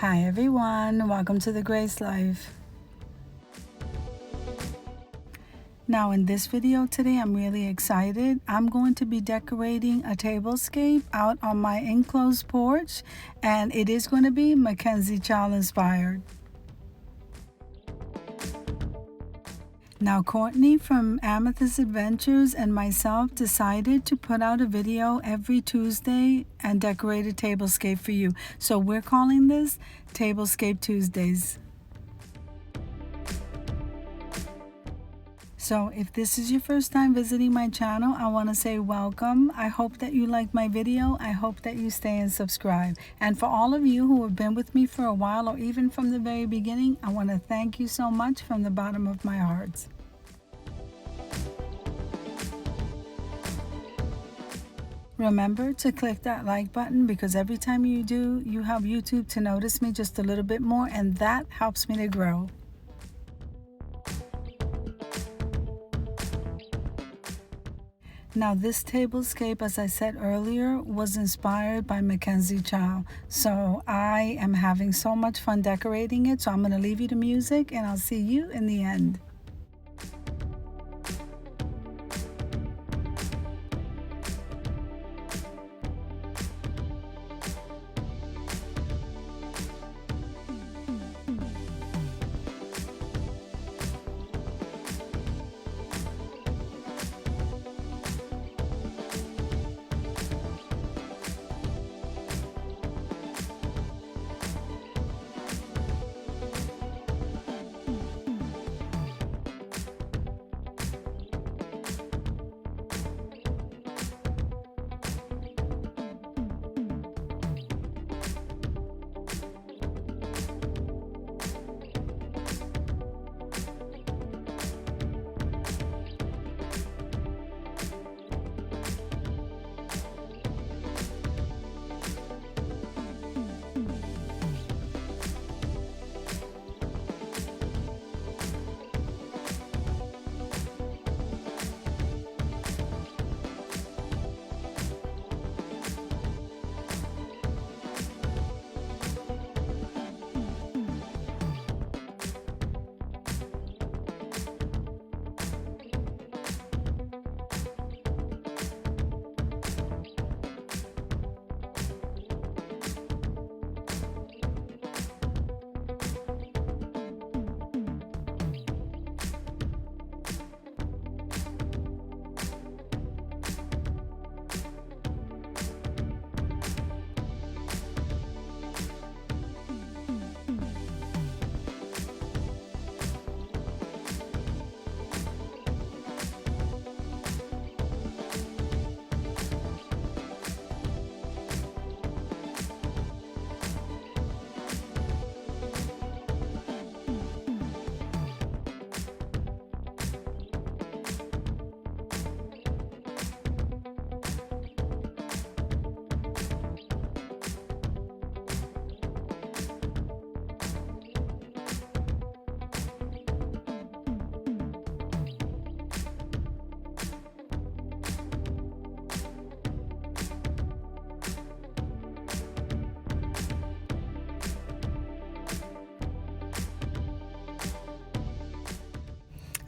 Hi everyone, welcome to the Grace Life. Now in this video today, I'm really excited. I'm going to be decorating a tablescape out on my enclosed porch, and it is going to be McKenzie child inspired. Now Courtney from Amethyst Adventures and myself decided to put out a video every Tuesday and decorate a tablescape for you. So we're calling this Tablescape Tuesdays. So if this is your first time visiting my channel, I want to say welcome. I hope that you like my video. I hope that you stay and subscribe. And for all of you who have been with me for a while or even from the very beginning, I want to thank you so much from the bottom of my heart. Remember to click that like button, because every time you do, you help YouTube to notice me just a little bit more, and that helps me to grow. Now this tablescape, as I said earlier, was inspired by Mackenzie Child. So I am having so much fun decorating it. So I'm going to leave you to music and I'll see you in the end.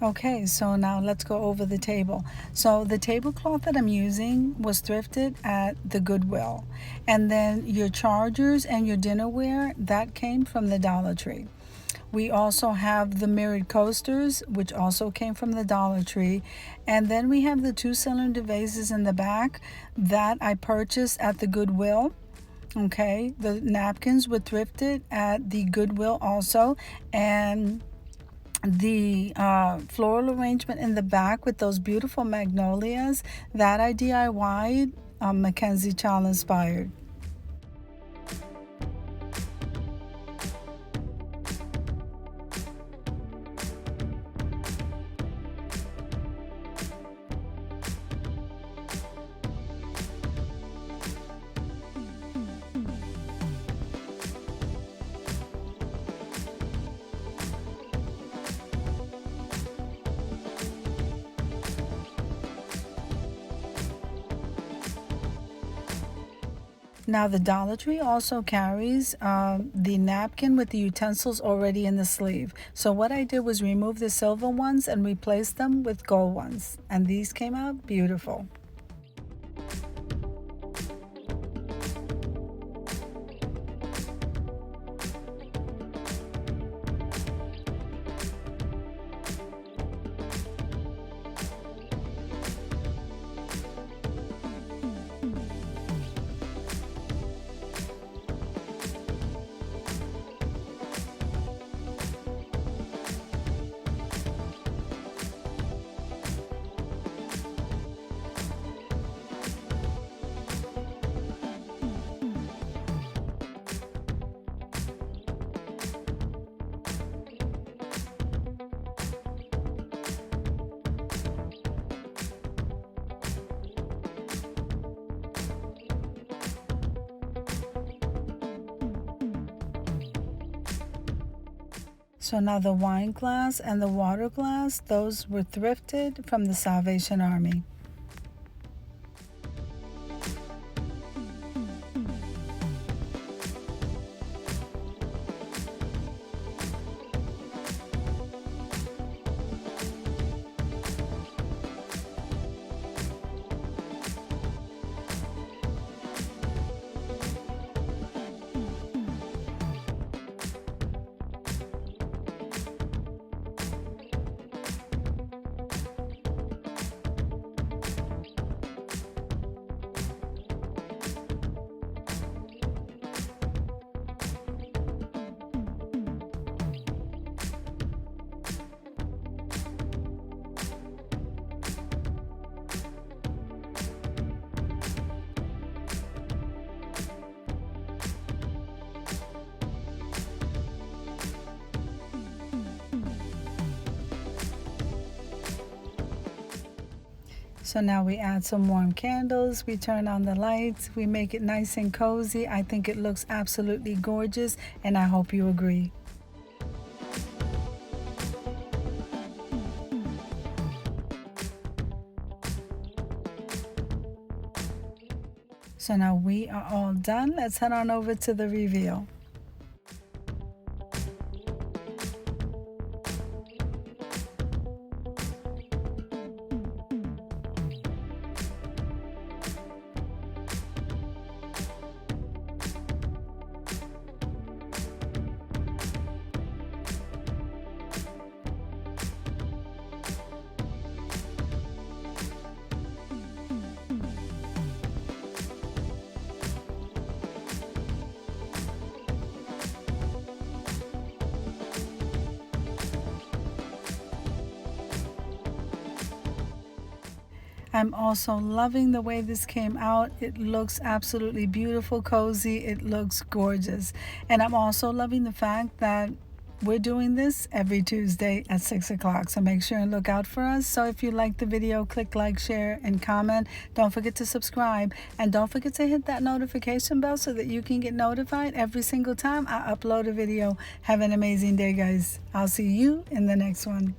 Okay, so now let's go over the table. So the tablecloth that I'm using was thrifted at the Goodwill. And then your chargers and your dinnerware, that came from the Dollar Tree. We also have the mirrored coasters, which also came from the Dollar Tree. And then we have the 2-cylinder vases in the back that I purchased at the Goodwill. Okay, the napkins were thrifted at the Goodwill also. And the floral arrangement in the back with those beautiful magnolias, that I DIY'd, Mackenzie Child inspired. Now the Dollar Tree also carries the napkin with the utensils already in the sleeve. So what I did was remove the silver ones and replace them with gold ones. And these came out beautiful. So now the wine glass and the water glass, those were thrifted from the Salvation Army. So now we add some warm candles, we turn on the lights, we make it nice and cozy. I think it looks absolutely gorgeous, and I hope you agree. So now we are all done. Let's head on over to the reveal. I'm also loving the way this came out. It looks absolutely beautiful, cozy. It looks gorgeous. And I'm also loving the fact that we're doing this every Tuesday at 6 o'clock. So make sure and look out for us. So if you like the video, click like, share, and comment. Don't forget to subscribe. And don't forget to hit that notification bell so that you can get notified every single time I upload a video. Have an amazing day, guys. I'll see you in the next one.